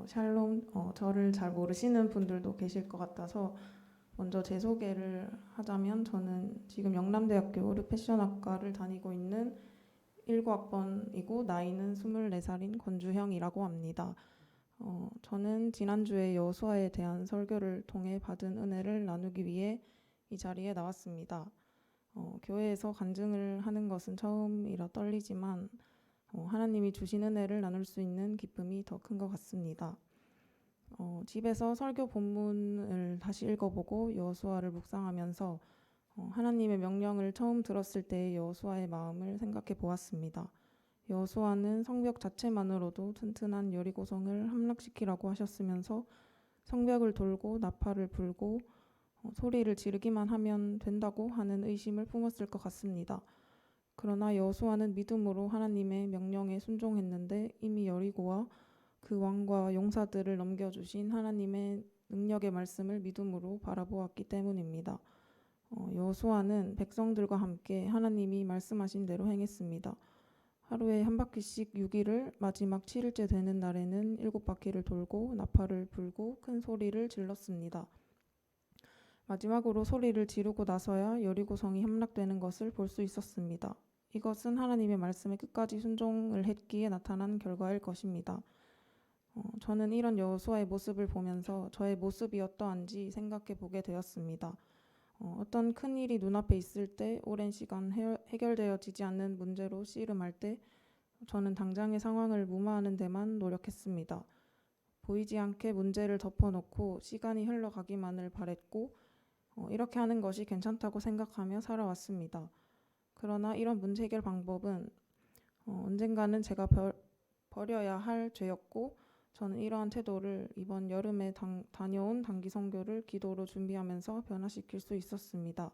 샬롬, 저를 잘 모르시는 분들도 계실 것 같아서 먼저 제 소개를 하자면 저는 지금 영남대학교 의류패션학과를 다니고 있는 19학번이고 나이는 24살인 권주형이라고 합니다. 저는 지난주에 여호수아에 대한 설교를 통해 받은 은혜를 나누기 위해 이 자리에 나왔습니다. 교회에서 간증을 하는 것은 처음이라 떨리지만 하나님이 주신 은혜를 나눌 수 있는 기쁨이 더 큰 것 같습니다. 집에서 설교 본문을 다시 읽어보고 여호수아를 묵상하면서 하나님의 명령을 처음 들었을 때의 여호수아의 마음을 생각해 보았습니다. 여호수아는 성벽 자체만으로도 튼튼한 여리고성을 함락시키라고 하셨으면서 성벽을 돌고 나팔을 불고 소리를 지르기만 하면 된다고 하는 의심을 품었을 것 같습니다. 그러나 여호수아는 믿음으로 하나님의 명령에 순종했는데 이미 여리고와 그 왕과 용사들을 넘겨주신 하나님의 능력의 말씀을 믿음으로 바라보았기 때문입니다. 여호수아는 백성들과 함께 하나님이 말씀하신 대로 행했습니다. 하루에 한 바퀴씩 6일을 마지막 7일째 되는 날에는 7바퀴를 돌고 나팔을 불고 큰 소리를 질렀습니다. 마지막으로 소리를 지르고 나서야 여리고성이 함락되는 것을 볼 수 있었습니다. 이것은 하나님의 말씀에 끝까지 순종을 했기에 나타난 결과일 것입니다. 저는 이런 여호수아의 모습을 보면서 저의 모습이 어떠한지 생각해 보게 되었습니다. 어떤 큰 일이 눈앞에 있을 때 오랜 시간 해결되어지지 않는 문제로 씨름할 때 저는 당장의 상황을 무마하는 데만 노력했습니다. 보이지 않게 문제를 덮어놓고 시간이 흘러가기만을 바랬고 이렇게 하는 것이 괜찮다고 생각하며 살아왔습니다. 그러나 이런 문제 해결 방법은 언젠가는 제가 버려야 할 죄였고 저는 이러한 태도를 이번 여름에 다녀온 단기 선교를 기도로 준비하면서 변화시킬 수 있었습니다.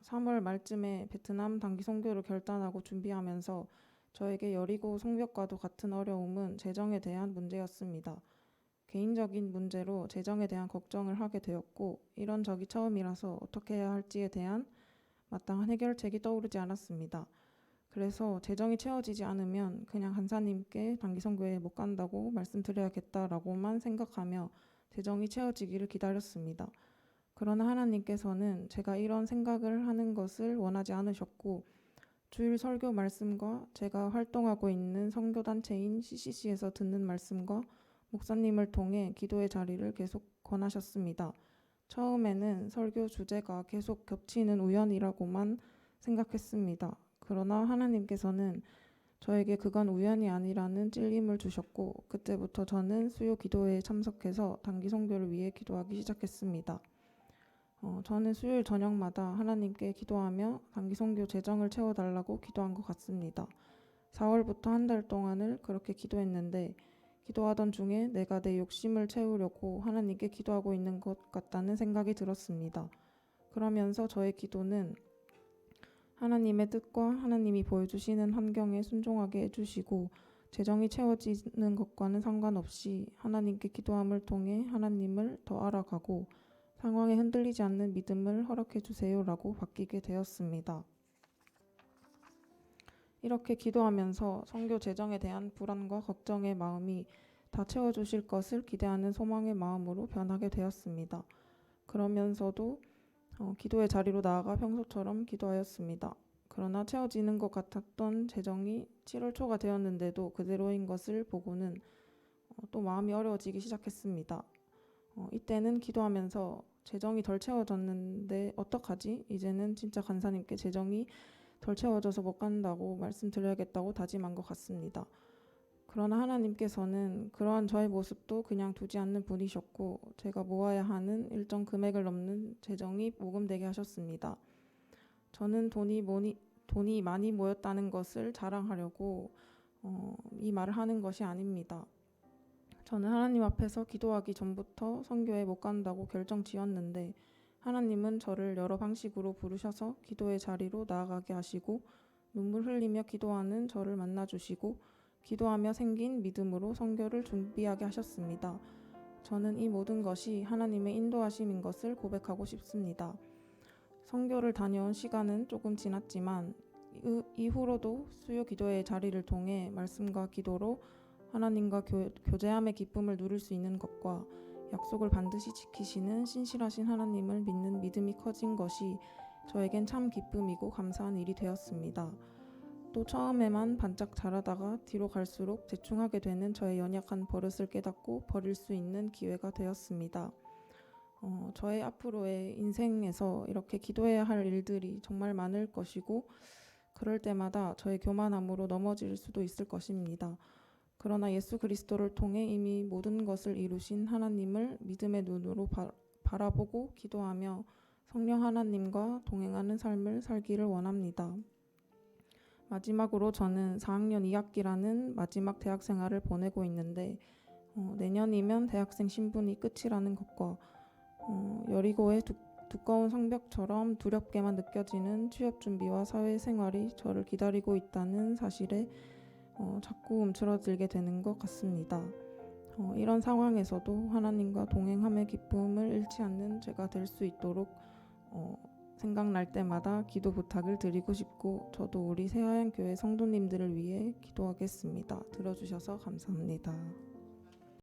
3월 말쯤에 베트남 단기 선교를 결단하고 준비하면서 저에게 여리고 성벽과도 같은 어려움은 재정에 대한 문제였습니다. 개인적인 문제로 재정에 대한 걱정을 하게 되었고 이런 적이 처음이라서 어떻게 해야 할지에 대한 마땅한 해결책이 떠오르지 않았습니다. 그래서 재정이 채워지지 않으면 그냥 간사님께 단기 선교에 못 간다고 말씀드려야겠다라고만 생각하며 재정이 채워지기를 기다렸습니다. 그러나 하나님께서는 제가 이런 생각을 하는 것을 원하지 않으셨고 주일 설교 말씀과 제가 활동하고 있는 선교단체인 CCC에서 듣는 말씀과 목사님을 통해 기도의 자리를 계속 권하셨습니다. 처음에는 설교 주제가 계속 겹치는 우연이라고만 생각했습니다. 그러나 하나님께서는 저에게 그건 우연이 아니라는 찔림을 주셨고 그때부터 저는 수요 기도회에 참석해서 단기 선교를 위해 기도하기 시작했습니다. 저는 수요일 저녁마다 하나님께 기도하며 단기 선교 재정을 채워달라고 기도한 것 같습니다. 4월부터 한 달 동안을 그렇게 기도했는데 기도하던 중에 내가 내 욕심을 채우려고 하나님께 기도하고 있는 것 같다는 생각이 들었습니다. 그러면서 저의 기도는 하나님의 뜻과 하나님이 보여주시는 환경에 순종하게 해주시고 재정이 채워지는 것과는 상관없이 하나님께 기도함을 통해 하나님을 더 알아가고 상황에 흔들리지 않는 믿음을 허락해 주세요라고 바뀌게 되었습니다. 이렇게 기도하면서 선교 재정에 대한 불안과 걱정의 마음이 다 채워주실 것을 기대하는 소망의 마음으로 변하게 되었습니다. 그러면서도 기도의 자리로 나아가 평소처럼 기도하였습니다. 그러나 채워지는 것 같았던 재정이 7월 초가 되었는데도 그대로인 것을 보고는 또 마음이 어려워지기 시작했습니다. 이때는 기도하면서 재정이 덜 채워졌는데 어떡하지? 이제는 진짜 간사님께 재정이 덜 채워져서 못 간다고 말씀드려야겠다고 다짐한 것 같습니다. 그러나 하나님께서는 그러한 저의 모습도 그냥 두지 않는 분이셨고 제가 모아야 하는 일정 금액을 넘는 재정이 모금되게 하셨습니다. 저는 돈이 많이 모였다는 것을 자랑하려고 이 말을 하는 것이 아닙니다. 저는 하나님 앞에서 기도하기 전부터 선교에 못 간다고 결정 지었는데 하나님은 저를 여러 방식으로 부르셔서 기도의 자리로 나아가게 하시고 눈물 흘리며 기도하는 저를 만나주시고 기도하며 생긴 믿음으로 선교를 준비하게 하셨습니다. 저는 이 모든 것이 하나님의 인도하심인 것을 고백하고 싶습니다. 선교를 다녀온 시간은 조금 지났지만 이후로도 수요 기도회의 자리를 통해 말씀과 기도로 하나님과 교제함의 기쁨을 누릴 수 있는 것과 약속을 반드시 지키시는 신실하신 하나님을 믿는 믿음이 커진 것이 저에겐 참 기쁨이고 감사한 일이 되었습니다. 또 처음에만 반짝 잘하다가 뒤로 갈수록 대충하게 되는 저의 연약한 버릇을 깨닫고 버릴 수 있는 기회가 되었습니다. 저의 앞으로의 인생에서 이렇게 기도해야 할 일들이 정말 많을 것이고 그럴 때마다 저의 교만함으로 넘어질 수도 있을 것입니다. 그러나 예수 그리스도를 통해 이미 모든 것을 이루신 하나님을 믿음의 눈으로 바라보고 기도하며 성령 하나님과 동행하는 삶을 살기를 원합니다. 마지막으로 저는 4학년 2학기라는 마지막 대학 생활을 보내고 있는데 내년이면 대학생 신분이 끝이라는 것과 여리고의 두꺼운 성벽처럼 두렵게만 느껴지는 취업 준비와 사회생활이 저를 기다리고 있다는 사실에 자꾸 움츠러들게 되는 것 같습니다. 이런 상황에서도 하나님과 동행함의 기쁨을 잃지 않는 제가 될 수 있도록 생각날 때마다 기도 부탁을 드리고 싶고 저도 우리 새하얀교회 성도님들을 위해 기도하겠습니다. 들어주셔서 감사합니다.